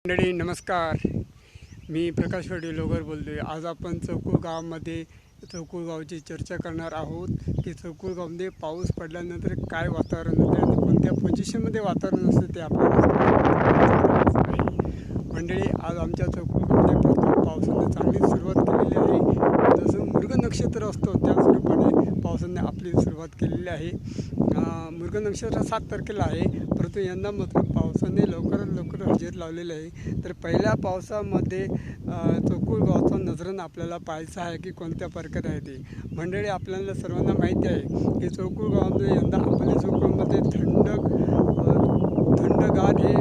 मंडळी नमस्कार. मी प्रकाश लोगर बोलतोय. आज आपण चौकूळ गावामध्ये चौकूळ गावची चर्चा करणार आहोत की चौकूळ गावामध्ये पाऊस पडल्यानंतर काय वातावरण होते आणि कोणत्या पोझिशनमध्ये वातावरण असते ते आपल्याला मंडळी. आज आमच्या चौकूळ गावामध्ये प्रथम पावसाने चांगली सुरुवात केलेली आहे. जसं मृग नक्षत्र असतो त्याच रूपाने पावसाने आपली सुरुवात केलेली आहे. मृग नक्षत्र 7 तारखेला आहे, परंतु यंदा मात्र पावसाने लवकरात लवकर हजेरी लावलेली आहे. तर पहिल्या पावसामध्ये चौकूळ गावाचा नजराणा आपल्याला पाहायचा आहे की कोणत्या प्रकारे आहे ते. मंडळी, आपल्याला सर्वांना माहिती आहे की चौकूळ गावामध्ये यंदा अंबली चौकूळमध्ये थंडगार हे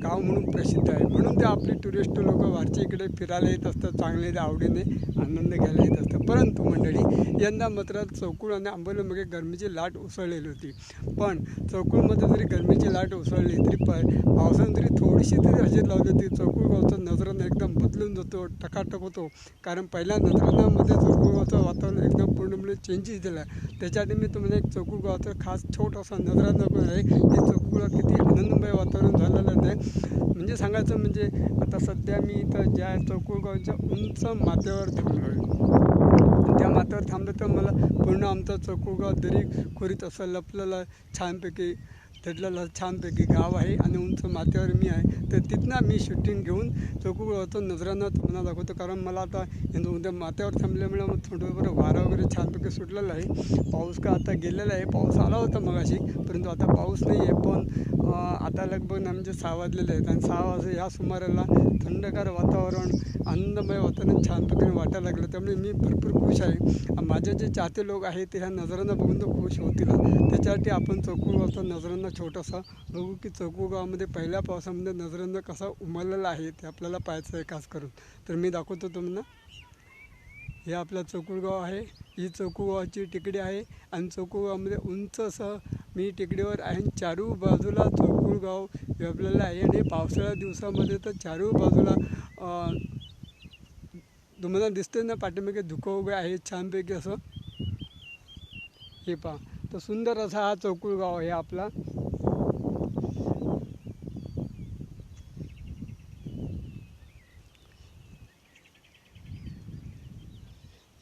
गाव म्हणून प्रसिद्ध आहे. म्हणून ते आपले टुरिस्ट लोक वारचे इकडे फिरायला येत असतात, चांगले आवडीने आनंद घ्यायला येत असतात. परंतु मंडळी, यंदा मात्र चौकूळ आणि आंबोलीमध्ये गरमीची लाट उसळलेली होती. पण चौकूळमध्ये जरी गरमीची लाट उसळली तरी पावसाने जरी थोडीशी तरी हजेरी लावली होती, चौकूळ गावचा नजराणा एकदम बदलून जातो, टकाटक होतो. कारण पहिल्या नजराणामध्ये चौकूळ गावचं वातावरण एकदम पूर्णपणे चेंजेस दिलं आहे. त्याच्यासाठी मी तुम्हाला एक चौकूळ गावाचा खास छोटासा नजराणा आहे की चौकूळला किती आनंदमय वातावरण झालेलं आहे. म्हणजे सांगायचं म्हणजे आता सध्या मी इथं ज्या चौकूळ गावच्या उंच माथ्यावर थांबलो आहे. त्या माथ्यावर थांबलं तर मला पूर्ण आमचा चौकूळ गाव दरी खोरीत असं लपलेलं छानपैकी छानपैकी गाव आहे आणि उंच माथ्यावर मी आहे. तर तिथनं मी शूटिंग घेऊन चौकूळ गावचा नजराणा तुम्हाला दाखवतो. कारण मला आता उद्या माथ्यावर थांबल्यामुळे मग थोडं बरं वारा वगैरे छानपैकी सुटलेला आहे. पाऊस का आता गेलेला आहे. पाऊस आला होता मगाशी, परंतु आता पाऊस नाही आहे. पण आता लगभग म्हणजे 6 वाजलेले आहेत आणि 6 वाजता या सुमाराला थंडगार वातावरण, आनंदमय वातावरण छानपैकी वाटायला लागलं. त्यामुळे मी भरपूर खुश आहे. माझे जे चाहते लोक आहेत ते ह्या नजरांना बघून तर खुश होतील. त्याच्यासाठी आपण चौकूळ गावचा नजरांना छोटासा बघू की चौकूळ गावामध्ये पहिल्या पावसामध्ये नजरांना कसा उमललेला आहे ते आपल्याला पाहायचं आहे खास करून. तर मी दाखवतो तुम्हाला. हे आपलं चौकूळ गाव आहे. ही चौकूळ गावाची टेकडी आहे आणि चौकूळ गावामध्ये उंच असं मी टेकडीवर आहे. चारू बाजूला चौकूळ गाव व्यापलेलं आहे आणि पावसाळ्या दिवसामध्ये तर चारू बाजूला तुम्हाला दिसते ना पाठीमागे धुकं उभे आहे छानपैकी असं. हे पहा, तर सुंदर असा हा चौकूळ गाव आहे आपला.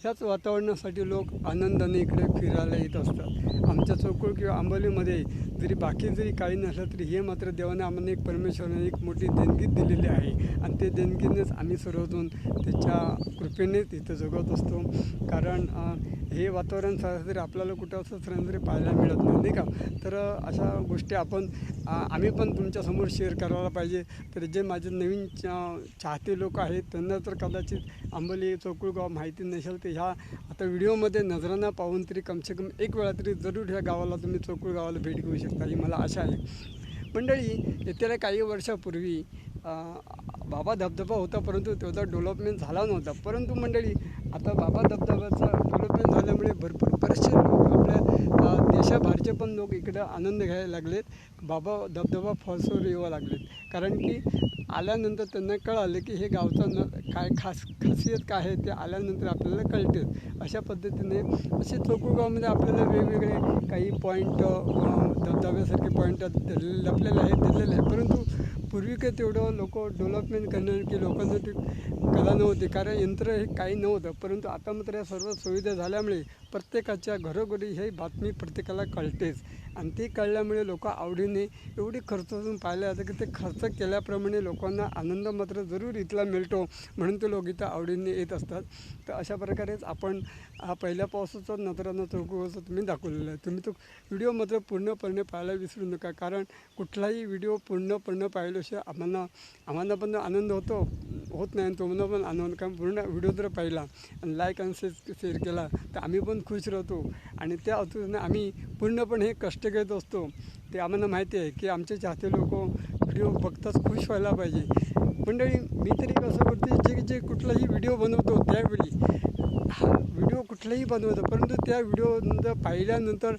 ह्याच वातावरणासाठी लोक आनंदाने इकडे फिरायला येत असतात. आमच्या चौकूळ किंवा आंबोलीमध्ये जरी बाकी जरी काही नसलं तरी हे मात्र देवाने आम्हाला एक परमेश्वराने एक मोठी देणगी दिलेली आहे आणि ते देणगीनेच आम्ही सर्वजण त्याच्या कृपेने तिथं जगत असतो. कारण हे वातावरण सरासरी आपल्याला कुठं असं सरासरी पाहायला मिळत नाही का. तर अशा गोष्टी आम्ही पण तुमच्यासमोर शेअर करायला पाहिजे. तर जे माझे नवीन चाहते लोक आहेत त्यांना तर कदाचित आंबोली चौकूळ गाव माहिती नसेल, तर ह्या आता व्हिडिओमध्ये नजरांना पाहून तरी कमसे कम एक वेळा तरी जरूर ह्या गावाला तुम्ही चौकूळ गावाला भेट घेऊ शकता ही मला आशा आहे. मंडळी, येत्या काही वर्षापूर्वी बाबा धबधबा होता, परंतु तेवढा डेव्हलपमेंट झाला नव्हता. परंतु मंडळी, आता बाबा धबधब्याचा डेव्हलपमेंट झाल्यामुळे भरपूर बरेचसे लोक आपल्या देशाबाहेरचे पण लोक इकडं आनंद घ्यायला लागलेत. बाबा धबधबा फॉल्सवर येऊ लागलेत. कारण की आल्यानंतर त्यांना कळालं की हे गावचं काय खासियत काय आहे ते आल्यानंतर आपल्याला कळते. अशा पद्धतीने असे चौकूळ गावामध्ये आपल्याला वेगवेगळे काही पॉईंट धबधब्यासारखे पॉईंट लपलेले आहेत, दिलेले आहे. परंतु पूर्वी काय तेवढं लोक डेव्हलपमेंट करणार की लोकांना ती कला नव्हती, कारण यंत्र हे काही नव्हतं. परंतु आता मात्र या सर्व सुविधा झाल्यामुळे प्रत्येकाच्या घरोघरी ही बातमी प्रत्येकाला कळतेच आणि ती कळल्यामुळे लोक आवडीने एवढी खर्चातून पाहिलं जातं की ते खर्च केल्याप्रमाणे लोकांना आनंद मात्र जरूर इथला मिळतो, म्हणून ते लोक इथं आवडीने येत असतात. तर अशा प्रकारेच आपण हा पहिल्या पावसाचा नजराणा चौकूळचा तुम्ही दाखवलेला आहे. तुम्ही तो व्हिडिओ मात्र पूर्णपणे पाहायला विसरू नका, कारण कुठलाही व्हिडिओ पूर्णपणे पाहिल्याशिवाय आम्हाला पण आनंद होत नाही आणि तुम्हाला पण आनंद. कारण पूर्ण व्हिडिओ जर पाहिला आणि लाईक आणि शेअर केला तर आम्ही पण खुश राहतो आणि त्या अर्थाने आम्ही पूर्णपणे हे कष्ट घेत असतो. ते आम्हाला माहिती आहे की आमचे चाहते लोक व्हिडिओ बघताच खुश व्हायला पाहिजे. मंडळी, मी तरी कसं करते, जे कुठलाही व्हिडिओ बनवतो त्यावेळी व्हिडिओ कुठलाही बनवतो, परंतु त्या व्हिडिओ पाहिल्यानंतर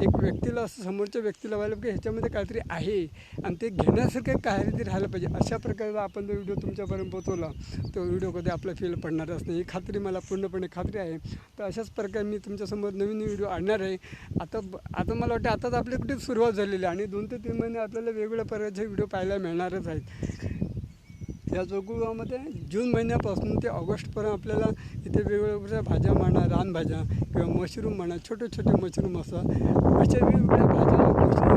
एक व्यक्तीला असं समोरच्या व्यक्तीला व्हायला की ह्याच्यामध्ये काहीतरी आहे आणि ते घेण्यासारखं काहीतरी राहायला पाहिजे. अशा प्रकारचा आपण जो व्हिडिओ तुमच्यापर्यंत पोहोचवला तो व्हिडिओ कधी आपला फेल पडणारच नाही, ही खात्री मला पूर्णपणे खात्री आहे. तर अशाच प्रकारे मी तुमच्यासमोर नवीन व्हिडिओ आणणार आहे. आता मला वाटतं आताच आपली कुठे सुरुवात झालेली आहे आणि 2 ते 3 महिने आपल्याला वेगवेगळ्या प्रकारचे व्हिडिओ पाहायला मिळणारच आहेत. या जोगुळगावमध्ये जून महिन्यापासून ते ऑगस्टपर्यंत आपल्याला इथे वेगवेगळ्या भाज्या म्हणा, रानभाज्या किंवा मशरूम म्हणा, छोटे छोटे मशरूम असतात, अशा वेगवेगळ्या भाज्या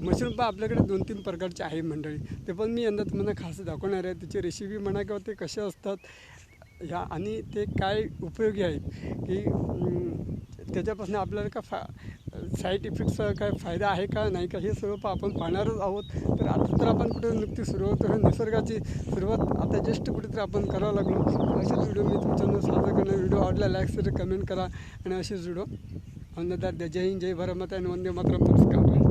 मशरूम पण आपल्याकडे 2-3 प्रकारचे आहे मंडळी. ते पण मी यंदा तुम्हाला खास दाखवणार आहे. त्याची रेसिपी म्हणा किंवा ते कसे असतात ह्या आणि ते काय उपयोगी आहेत की त्याच्यापासून आपल्याला साईड इफेक्ट्सचा काय फायदा आहे का नाही का हे सर्व आपण पाहणारच आहोत. तर आता तर आपण कुठे नुकती सुरुवात निसर्गाची सुरुवात आता जस्ट कुठेतरी आपण करावं लागलो. असेच व्हिडिओ मी तुमच्यानं सादर करणार. व्हिडिओ आवडला लाईक करा, कमेंट करा आणि असेच व्हिडिओ अन्नदार द्या. जय हिंद, जय भारत माता आणि वंदे मातरम. नमस्कार.